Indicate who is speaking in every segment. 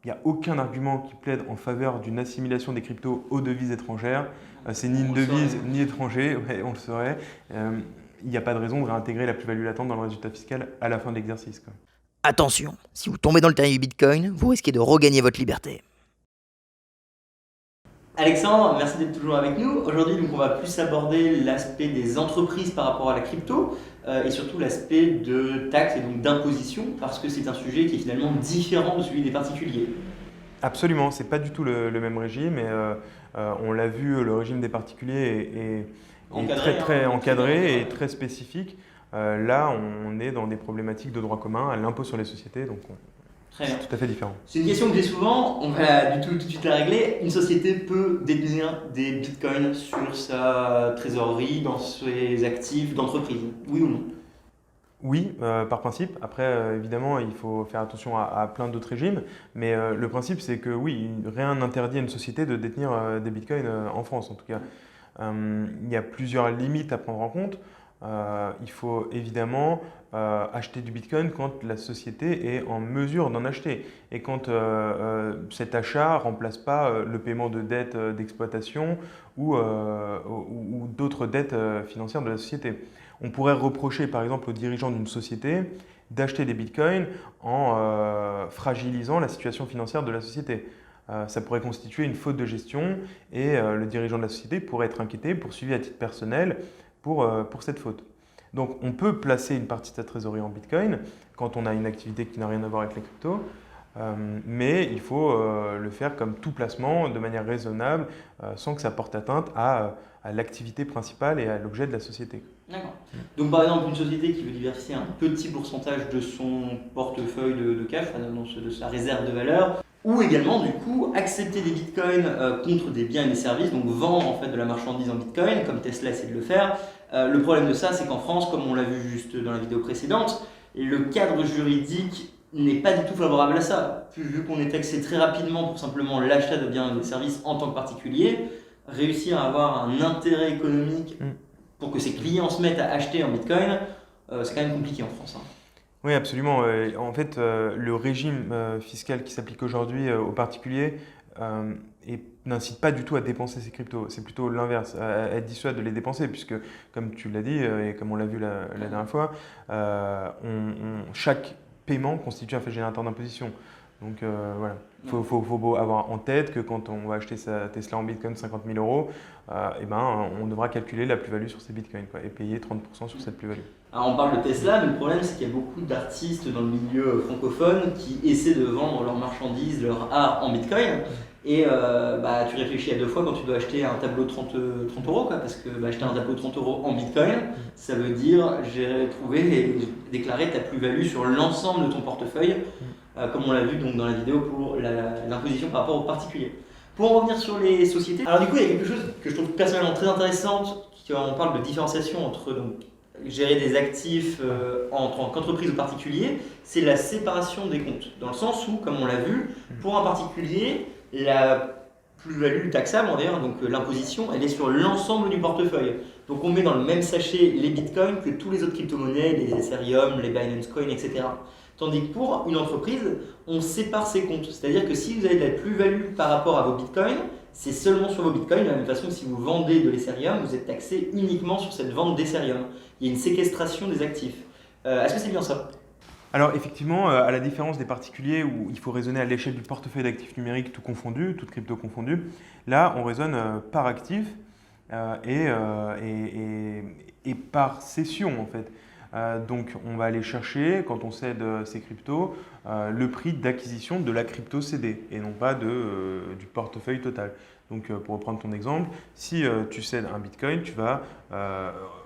Speaker 1: il n'y a aucun argument qui plaide en faveur d'une assimilation des cryptos aux devises étrangères. C'est ni une
Speaker 2: On le saurait,
Speaker 1: devise
Speaker 2: hein.
Speaker 1: ni étranger, ouais, on le saurait. Il n'y a pas de raison de réintégrer la plus-value latente dans le résultat fiscal à la fin de l'exercice, quoi.
Speaker 3: Attention, si vous tombez dans le terrier du Bitcoin, vous risquez de regagner votre liberté.
Speaker 2: Alexandre, merci d'être toujours avec nous. Aujourd'hui, donc, on va plus aborder l'aspect des entreprises par rapport à la crypto et surtout l'aspect de taxes et donc d'imposition parce que c'est un sujet qui est finalement différent de celui des particuliers.
Speaker 1: Absolument, c'est pas du tout le même régime et on l'a vu, le régime des particuliers est
Speaker 2: Encadré,
Speaker 1: très très
Speaker 2: hein, très bien
Speaker 1: encadré et
Speaker 2: encadré.
Speaker 1: très spécifique. Là, on est dans des problématiques de droit commun, à l'impôt sur les sociétés, donc
Speaker 2: Très bien.
Speaker 1: c'est tout à fait différent.
Speaker 2: C'est une question que j'ai souvent, on va tout de suite la régler. Une société peut détenir des bitcoins sur sa trésorerie, dans ses actifs d'entreprise, oui ou non?
Speaker 1: Oui, par principe. Après, évidemment, il faut faire attention à plein d'autres régimes, mais le principe, c'est que oui, rien n'interdit à une société de détenir des bitcoins en France, en tout cas. Il y a plusieurs limites à prendre en compte. Il faut évidemment acheter du Bitcoin quand la société est en mesure d'en acheter et quand cet achat ne remplace pas le paiement de dettes d'exploitation ou d'autres dettes financières de la société. On pourrait reprocher par exemple aux dirigeants d'une société d'acheter des Bitcoins en fragilisant la situation financière de la société. Ça pourrait constituer une faute de gestion et le dirigeant de la société pourrait être inquiété, poursuivi à titre personnel pour cette faute. Donc on peut placer une partie de sa trésorerie en Bitcoin quand on a une activité qui n'a rien à voir avec les cryptos, mais il faut le faire comme tout placement, de manière raisonnable, sans que ça porte atteinte à l'activité principale et à l'objet de la société.
Speaker 2: D'accord. Donc par exemple, une société qui veut diversifier un petit pourcentage de son portefeuille de cash, enfin, de sa réserve de valeur, ou également du coup accepter des bitcoins contre des biens et des services, donc vendre en fait de la marchandise en bitcoin, comme Tesla essaie de le faire. Le problème de ça, c'est qu'en France, comme on l'a vu juste dans la vidéo précédente, le cadre juridique n'est pas du tout favorable à ça. Vu qu'on est taxé très rapidement pour simplement l'achat de biens et de services en tant que particulier, réussir à avoir un intérêt économique
Speaker 1: Mm.
Speaker 2: pour que ses clients se mettent à acheter en bitcoin, c'est quand même compliqué en France, hein.
Speaker 1: Oui, absolument. En fait, le régime fiscal qui s'applique aujourd'hui aux particuliers euh, n'incite pas du tout à dépenser ces cryptos. C'est plutôt l'inverse. Elle dissuade de les dépenser, puisque, comme tu l'as dit et comme on l'a vu la dernière fois, chaque paiement constitue un fait générateur d'imposition. Donc voilà, faut avoir en tête que quand on va acheter sa Tesla en Bitcoin 50 000 euros, eh ben, on devra calculer la plus-value sur ces Bitcoins, quoi, et payer 30% sur cette plus-value.
Speaker 2: Alors on parle de Tesla, mais le problème c'est qu'il y a beaucoup d'artistes dans le milieu francophone qui essaient de vendre leurs marchandises, leur art en bitcoin. Et bah, tu réfléchis à deux fois quand tu dois acheter un tableau de 30 euros, quoi, parce que bah, acheter un tableau de 30 euros en bitcoin, ça veut dire j'ai trouvé et déclaré ta plus-value sur l'ensemble de ton portefeuille, comme on l'a vu donc dans la vidéo pour l'imposition par rapport aux particuliers. Pour en revenir sur les sociétés, alors du coup il y a quelque chose que je trouve personnellement très intéressant, quand on parle de différenciation entre donc, gérer des actifs en tant qu'entreprise ou particulier, c'est la séparation des comptes. Dans le sens où, comme on l'a vu, pour un particulier, la plus-value taxable, donc l'imposition, elle est sur l'ensemble du portefeuille. Donc on met dans le même sachet les bitcoins que tous les autres crypto-monnaies, les Ethereum, les Binance Coin, etc. Tandis que pour une entreprise, on sépare ses comptes. C'est-à-dire que si vous avez de la plus-value par rapport à vos bitcoins, c'est seulement sur vos bitcoins, de la même façon que si vous vendez de l'Ethereum, vous êtes taxé uniquement sur cette vente d'Ethereum. Il y a une séquestration des actifs. Est-ce que c'est bien ça?
Speaker 1: Alors effectivement, à la différence des particuliers où il faut raisonner à l'échelle du portefeuille d'actifs numériques tout confondu, toute crypto confondue, là on raisonne par actif et par session en fait. Donc on va aller chercher, quand on cède ces cryptos, le prix d'acquisition de la crypto cédée et non pas du portefeuille total. Donc pour reprendre ton exemple, si tu cèdes un Bitcoin, tu vas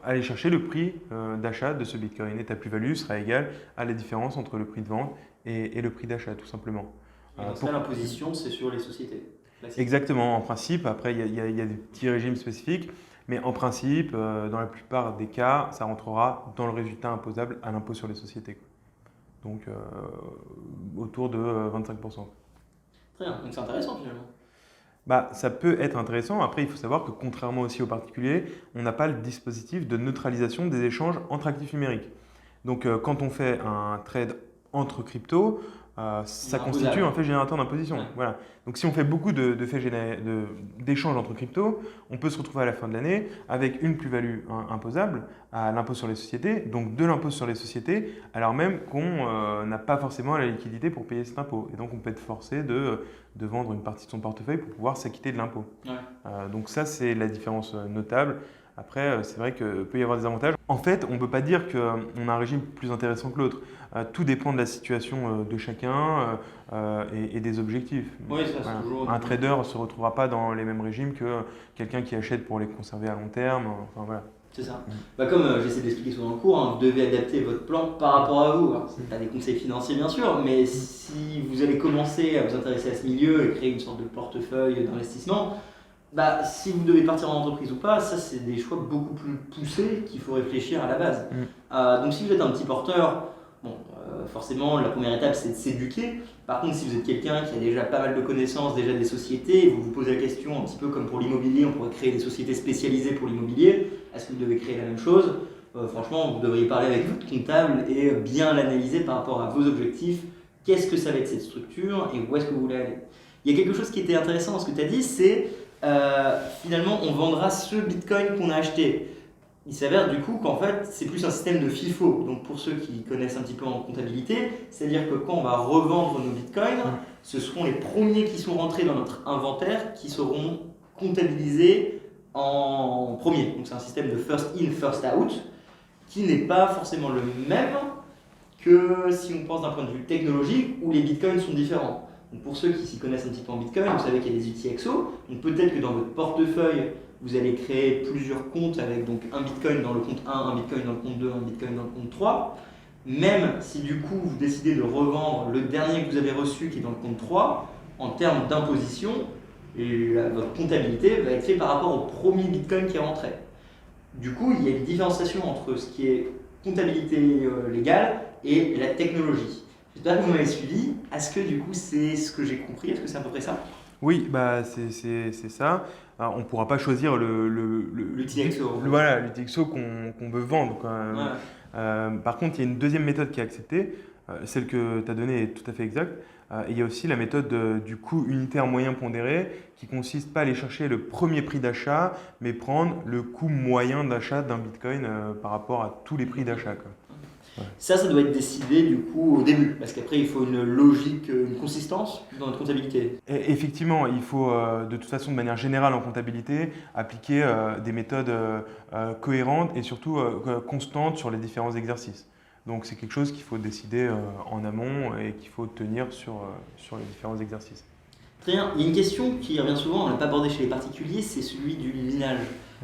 Speaker 1: aller chercher le prix d'achat de ce Bitcoin et ta plus-value sera égale à la différence entre le prix de vente et le prix d'achat tout simplement.
Speaker 2: Et dans ce cas, l'imposition, c'est sur les sociétés classiques.
Speaker 1: Exactement, en principe, après il y a des petits régimes spécifiques, mais en principe, dans la plupart des cas, ça rentrera dans le résultat imposable à l'impôt sur les sociétés, quoi. Donc autour de 25%.
Speaker 2: Très bien, donc c'est intéressant finalement.
Speaker 1: Bah, ça peut être intéressant. Après, il faut savoir que contrairement aussi aux particuliers, on n'a pas le dispositif de neutralisation des échanges entre actifs numériques. Donc, quand on fait un trade entre cryptos, ça
Speaker 2: Imposable.
Speaker 1: constitue un fait générateur d'imposition.
Speaker 2: Ouais.
Speaker 1: Voilà. Donc si on fait beaucoup d'échanges entre cryptos, on peut se retrouver à la fin de l'année avec une plus-value imposable à l'impôt sur les sociétés, donc de l'impôt sur les sociétés, alors même qu'on n'a pas forcément la liquidité pour payer cet impôt. Et donc on peut être forcé de vendre une partie de son portefeuille pour pouvoir s'acquitter de l'impôt.
Speaker 2: Ouais.
Speaker 1: Donc ça, c'est la différence notable. Après, c'est vrai qu'il peut y avoir des avantages. En fait, on ne peut pas dire qu'on a un régime plus intéressant que l'autre. Tout dépend de la situation de chacun et des objectifs.
Speaker 2: Oui, ça, c'est
Speaker 1: Voilà.
Speaker 2: toujours.
Speaker 1: Un trader ne se retrouvera pas dans les mêmes régimes que quelqu'un qui achète pour les conserver à long terme. Enfin, voilà.
Speaker 2: C'est ça. Comme j'essaie d'expliquer souvent dans le cours, vous devez adapter votre plan par rapport à vous. Alors, c'est pas des conseils financiers bien sûr, mais si vous allez commencer à vous intéresser à ce milieu et créer une sorte de portefeuille d'investissement, si vous devez partir en entreprise ou pas, ça c'est des choix beaucoup plus poussés qu'il faut réfléchir à la base. Donc si vous êtes un petit porteur, forcément la première étape c'est de s'éduquer. Par contre, si vous êtes quelqu'un qui a déjà pas mal de connaissances, déjà des sociétés, vous vous posez la question un petit peu comme pour l'immobilier, on pourrait créer des sociétés spécialisées pour l'immobilier. Est-ce que vous devez créer la même chose? Franchement, vous devriez parler avec votre comptable et bien l'analyser par rapport à vos objectifs. Qu'est-ce que ça va être cette structure et où est-ce que vous voulez aller? Il y a quelque chose qui était intéressant dans ce que tu as dit, c'est finalement on vendra ce bitcoin qu'on a acheté. Il s'avère du coup qu'en fait c'est plus un système de FIFO. Donc pour ceux qui connaissent un petit peu en comptabilité, c'est-à-dire que quand on va revendre nos bitcoins, ce seront les premiers qui sont rentrés dans notre inventaire qui seront comptabilisés en premier. Donc c'est un système de first in, first out qui n'est pas forcément le même que si on pense d'un point de vue technologique où les bitcoins sont différents. Donc pour ceux qui s'y connaissent un petit peu en bitcoin, vous savez qu'il y a des UTXO. Donc peut-être que dans votre portefeuille, vous allez créer plusieurs comptes avec donc un bitcoin dans le compte 1, un bitcoin dans le compte 2, un bitcoin dans le compte 3. Même si du coup vous décidez de revendre le dernier que vous avez reçu qui est dans le compte 3, en termes d'imposition, votre comptabilité va être faite par rapport au premier bitcoin qui est rentré. Du coup, il y a une différenciation entre ce qui est comptabilité légale et la technologie. J'espère que vous m'avez suivi. Est-ce que du coup c'est ce que j'ai compris? Est-ce que c'est à peu près ça?
Speaker 1: Oui, c'est ça. Alors, on ne pourra pas choisir
Speaker 2: l'UTXO.
Speaker 1: Voilà, l'UTXO qu'on veut vendre, quoi.
Speaker 2: Ouais.
Speaker 1: Par contre, il y a une deuxième méthode qui est acceptée. Celle que tu as donnée est tout à fait exacte. Et il y a aussi la méthode du coût unitaire moyen pondéré qui consiste pas à aller chercher le premier prix d'achat, mais prendre le coût moyen d'achat d'un bitcoin par rapport à tous les prix d'achat, quoi. Ouais.
Speaker 2: Ça doit être décidé du coup au début, parce qu'après il faut une logique, une consistance dans notre comptabilité.
Speaker 1: Et effectivement, il faut de toute façon, de manière générale en comptabilité, appliquer des méthodes cohérentes et surtout constantes sur les différents exercices. Donc c'est quelque chose qu'il faut décider en amont et qu'il faut tenir sur les différents exercices.
Speaker 2: Très bien. Il y a une question qui revient souvent, on n'a pas abordé chez les particuliers, c'est celui du minage.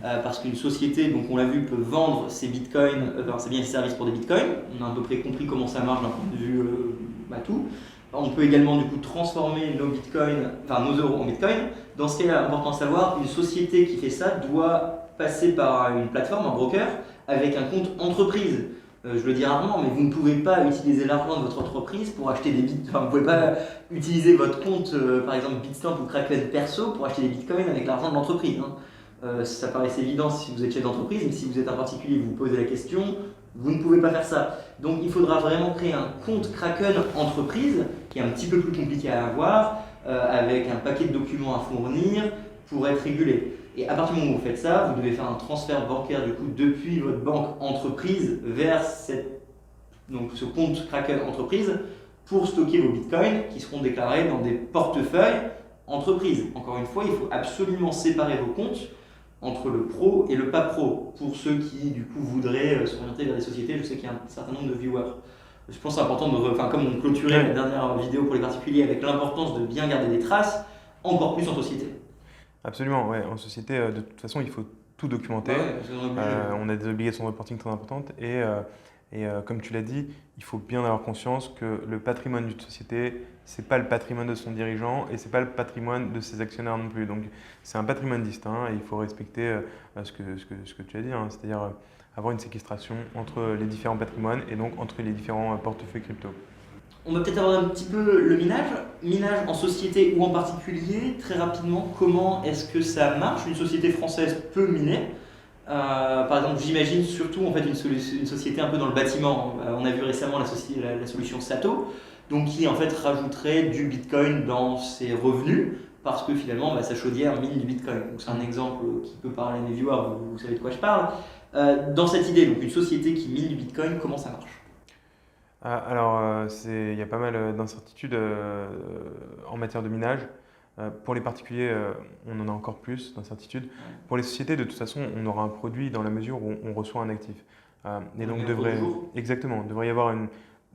Speaker 2: Parce qu'une société, donc on l'a vu, peut vendre ses bitcoins, ses biens et ses services pour des bitcoins. On a à peu près compris comment ça marche d'un point de vue tout. On peut également du coup transformer nos bitcoins, nos euros en bitcoins. Dans ce cas-là, important à savoir, une société qui fait ça doit passer par une plateforme, un broker, avec un compte entreprise. Je le dis rarement, mais vous ne pouvez pas utiliser l'argent de votre entreprise pour acheter des bitcoins. Vous ne pouvez pas utiliser votre compte, par exemple Bitstamp ou Kraken perso, pour acheter des bitcoins avec l'argent de l'entreprise. Ça paraissait évident si vous êtes chef d'entreprise, mais si vous êtes un particulier et vous vous posez la question, vous ne pouvez pas faire ça. Donc il faudra vraiment créer un compte Kraken entreprise, qui est un petit peu plus compliqué à avoir, avec un paquet de documents à fournir pour être régulé. Et à partir du moment où vous faites ça, vous devez faire un transfert bancaire du coup depuis votre banque entreprise vers ce compte Kraken entreprise pour stocker vos bitcoins qui seront déclarés dans des portefeuilles entreprise. Encore une fois, il faut absolument séparer vos comptes entre le pro et le pas pro pour ceux qui du coup voudraient s'orienter vers des sociétés. Je sais qu'il y a un certain nombre de viewers. Je pense que c'est important comme on clôturait la dernière vidéo pour les particuliers avec l'importance de bien garder des traces, encore plus en société.
Speaker 1: Absolument, ouais. En société, de toute façon, il faut tout documenter. On a des obligations de reporting très importantes et comme tu l'as dit, il faut bien avoir conscience que le patrimoine d'une société, ce n'est pas le patrimoine de son dirigeant et ce n'est pas le patrimoine de ses actionnaires non plus. Donc c'est un patrimoine distinct et il faut respecter ce que tu as dit, hein, c'est-à-dire avoir une séquestration entre les différents patrimoines et donc entre les différents portefeuilles crypto.
Speaker 2: On va peut-être avoir un petit peu le minage. Minage en société ou en particulier, très rapidement, comment est-ce que ça marche? Une société française peut miner. Par exemple, j'imagine surtout en fait, une société un peu dans le bâtiment. On a vu récemment la solution Sato. donc qui en fait rajouterait du Bitcoin dans ses revenus parce que finalement sa chaudière mine du Bitcoin. Donc c'est un exemple qui peut parler à mes viewers, vous savez de quoi je parle. Dans cette idée, donc une société qui mine du Bitcoin, comment ça marche?
Speaker 1: Alors, il y a pas mal d'incertitudes en matière de minage. Pour les particuliers, on en a encore plus d'incertitudes.
Speaker 2: Ouais.
Speaker 1: Pour les sociétés, de toute façon, on aura un produit dans la mesure où on reçoit un actif. Et donc,
Speaker 2: Un cours du jour.
Speaker 1: exactement, il devrait y avoir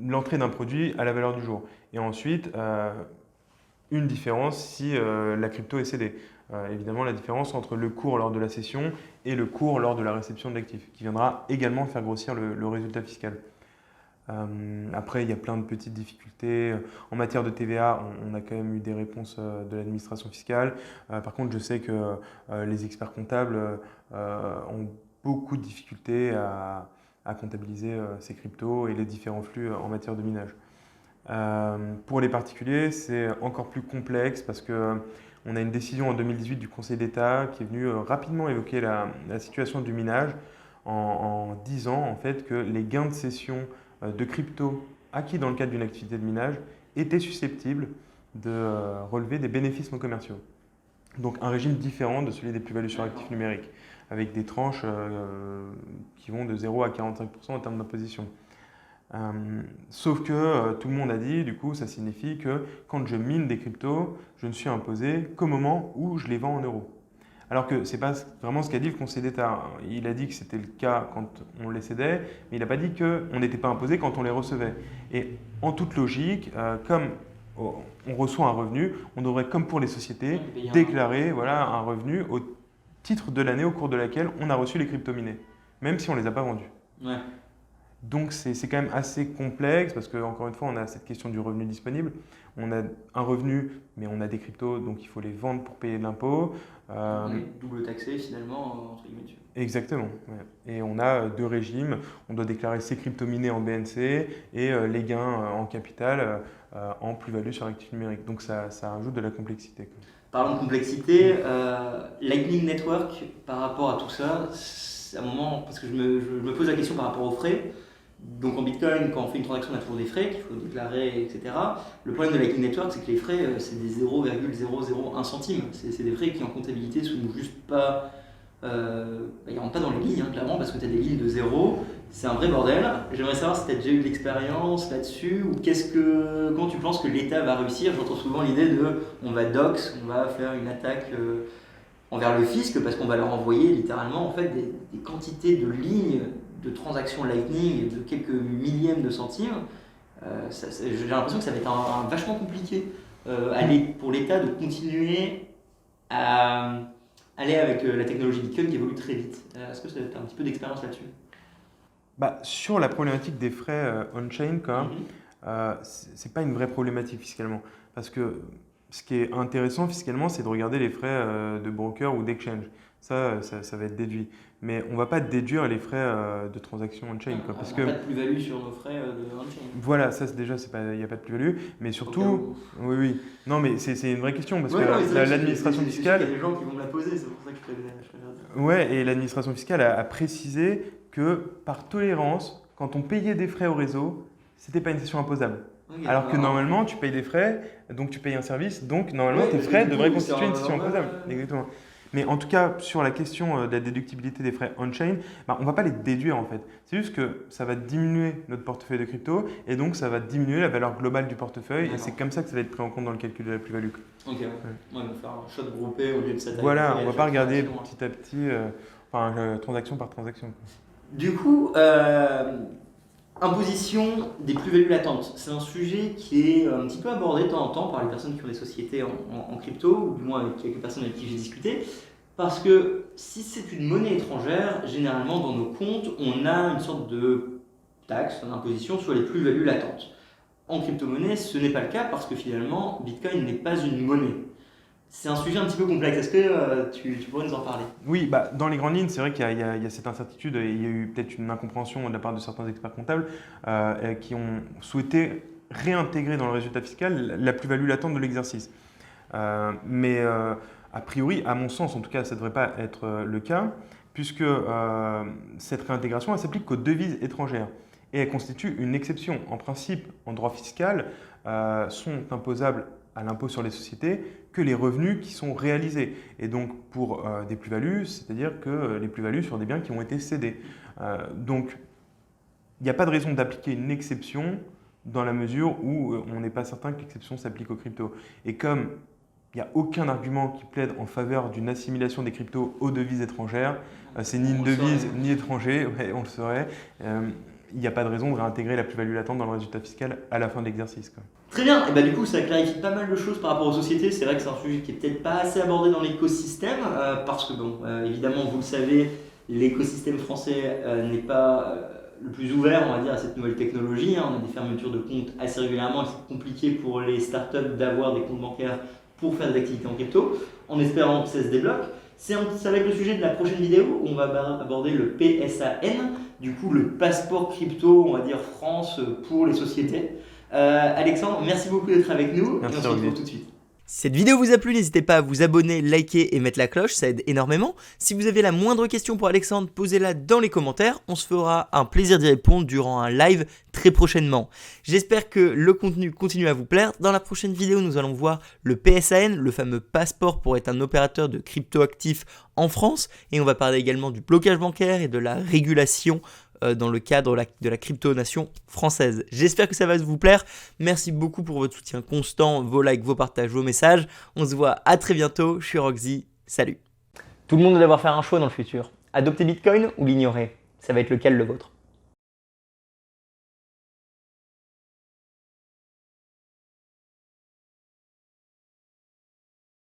Speaker 1: l'entrée d'un produit à la valeur du jour. Et ensuite, une différence si la crypto est cédée. Évidemment, la différence entre le cours lors de la cession et le cours lors de la réception de l'actif, qui viendra également faire grossir le résultat fiscal. Après, il y a plein de petites difficultés. En matière de TVA, on a quand même eu des réponses de l'administration fiscale. Par contre, je sais que les experts comptables ont beaucoup de difficultés à comptabiliser ces cryptos et les différents flux en matière de minage. Pour les particuliers, c'est encore plus complexe parce que on a une décision en 2018 du Conseil d'État qui est venue rapidement évoquer la situation du minage en disant en fait que les gains de cession de crypto acquis dans le cadre d'une activité de minage étaient susceptibles de relever des bénéfices non commerciaux. Donc un régime différent de celui des plus-values sur actifs numériques, avec des tranches qui vont de 0 à 45% en termes d'imposition. Sauf que tout le monde a dit, du coup, ça signifie que quand je mine des cryptos, je ne suis imposé qu'au moment où je les vends en euros. Alors que ce n'est pas vraiment ce qu'a dit le Conseil d'État. Il a dit que c'était le cas quand on les cédait, mais il n'a pas dit qu'on n'était pas imposé quand on les recevait. Et en toute logique, comme on reçoit un revenu, on devrait, comme pour les sociétés, déclarer un revenu au titre de l'année au cours de laquelle on a reçu les cryptos minés, même si on ne les a pas vendus.
Speaker 2: Ouais.
Speaker 1: Donc c'est quand même assez complexe parce qu'encore une fois, on a cette question du revenu disponible. On a un revenu, mais on a des cryptos, donc il faut les vendre pour payer de l'impôt.
Speaker 2: On est double taxé finalement, entre guillemets.
Speaker 1: Exactement. Ouais. Et on a deux régimes. On doit déclarer ses cryptos minés en BNC et les gains en capital en plus-value sur actifs numériques. Donc ça rajoute de la complexité, quoi.
Speaker 2: Parlons de complexité, Lightning Network, par rapport à tout ça, c'est un moment, parce que je me pose la question par rapport aux frais. Donc en Bitcoin, quand on fait une transaction, on a toujours des frais qu'il faut déclarer, etc. Le problème de Lightning Network, c'est que les frais, c'est des 0,001 centime. C'est des frais qui en comptabilité sont juste pas... ils ne rentrent pas dans les lignes, clairement, parce que tu as des lignes de zéro. C'est un vrai bordel. J'aimerais savoir si tu as déjà eu de l'expérience là-dessus, ou comment tu penses que l'État va réussir. J'entends souvent l'idée de on va dox, on va faire une attaque envers le fisc, parce qu'on va leur envoyer littéralement en fait, des quantités de lignes de transactions Lightning de quelques millièmes de centimes. J'ai l'impression que ça va être vachement compliqué pour l'État de continuer à aller avec la technologie Bitcoin qui évolue très vite. Est-ce que tu as un petit peu d'expérience là-dessus?
Speaker 1: Sur la problématique des frais on-chain, c'est pas une vraie problématique fiscalement. Parce que ce qui est intéressant fiscalement, c'est de regarder les frais de broker ou d'exchange. Ça va être déduit. Mais on ne va pas déduire les frais de transaction on-chain.
Speaker 2: Parce que pas de plus-value sur nos frais de on-chain.
Speaker 1: Voilà, ça déjà, il n'y a pas de plus-value. Mais surtout, oui. Non, mais c'est une vraie question parce que l'administration fiscale.
Speaker 2: Il y a des gens qui vont me la poser, c'est pour ça que je prévenais.
Speaker 1: Ouais, et l'administration fiscale a précisé que par tolérance, quand on payait des frais au réseau, c'était pas une cession imposable. Okay, alors que normalement, tu payes des frais, donc tu payes un service, donc normalement tes frais devraient constituer une cession imposable. Exactement. Mais en tout cas, sur la question de la déductibilité des frais on-chain, on ne va pas les déduire en fait. C'est juste que ça va diminuer notre portefeuille de crypto et donc ça va diminuer la valeur globale du portefeuille. D'accord. Et c'est comme ça que ça va être pris en compte dans le calcul de la plus-value.
Speaker 2: Ok, ouais. On va faire un shot groupé au lieu de cette.
Speaker 1: Voilà, on ne va pas regarder petit à petit, transaction par transaction.
Speaker 2: Du coup, imposition des plus-values latentes, c'est un sujet qui est un petit peu abordé de temps en temps par les personnes qui ont des sociétés en crypto, ou du moins avec quelques personnes avec qui j'ai discuté, parce que si c'est une monnaie étrangère, généralement dans nos comptes, on a une sorte de taxe, d'imposition sur les plus-values latentes. En crypto-monnaie, ce n'est pas le cas parce que finalement, Bitcoin n'est pas une monnaie. C'est un sujet un petit peu complexe. Est-ce que tu pourrais nous en parler?
Speaker 1: Oui, dans les grandes lignes, c'est vrai qu'il y a cette incertitude et il y a eu peut-être une incompréhension de la part de certains experts comptables qui ont souhaité réintégrer dans le résultat fiscal la plus-value latente de l'exercice. Mais a priori, à mon sens, en tout cas, ça ne devrait pas être le cas, puisque cette réintégration, elle s'applique qu'aux devises étrangères. et elle constitue une exception. En principe, en droit fiscal, sont imposables à l'impôt sur les sociétés que les revenus qui sont réalisés. Et donc pour des plus-values, c'est-à-dire que les plus-values sur des biens qui ont été cédés. Donc il n'y a pas de raison d'appliquer une exception dans la mesure où on n'est pas certain que l'exception s'applique aux cryptos. Et comme il n'y a aucun argument qui plaide en faveur d'une assimilation des cryptos aux devises étrangères, c'est ni une devise ni étranger, ouais, on le saurait. Il n'y a pas de raison de réintégrer la plus-value latente dans le résultat fiscal à la fin de l'exercice.
Speaker 2: Très bien, et du coup ça clarifie pas mal de choses par rapport aux sociétés. C'est vrai que c'est un sujet qui est peut-être pas assez abordé dans l'écosystème, parce que bon, évidemment vous le savez, l'écosystème français n'est pas le plus ouvert, on va dire, à cette nouvelle technologie. On a des fermetures de comptes assez régulièrement et c'est compliqué pour les startups d'avoir des comptes bancaires pour faire des activités en crypto, en espérant que ça se débloque. Ça va être le sujet de la prochaine vidéo où on va aborder le PSAN, du coup le passeport crypto, on va dire France pour les sociétés. Alexandre, merci beaucoup d'être avec nous.
Speaker 1: Merci,
Speaker 2: et on se retrouve tout de suite.
Speaker 3: Si cette vidéo vous a plu, n'hésitez pas à vous abonner, liker et mettre la cloche, ça aide énormément. Si vous avez la moindre question pour Alexandre, posez-la dans les commentaires, on se fera un plaisir d'y répondre durant un live très prochainement. J'espère que le contenu continue à vous plaire. Dans la prochaine vidéo, nous allons voir le PSAN, le fameux passeport pour être un opérateur de crypto-actifs en France, et on va parler également du blocage bancaire et de la régulation dans le cadre de la crypto-nation française. J'espère que ça va vous plaire. Merci beaucoup pour votre soutien constant, vos likes, vos partages, vos messages. On se voit à très bientôt. Je suis Roxy. Salut. Tout le monde doit devoir faire un choix dans le futur. Adopter Bitcoin ou l'ignorer? Ça va être lequel le vôtre?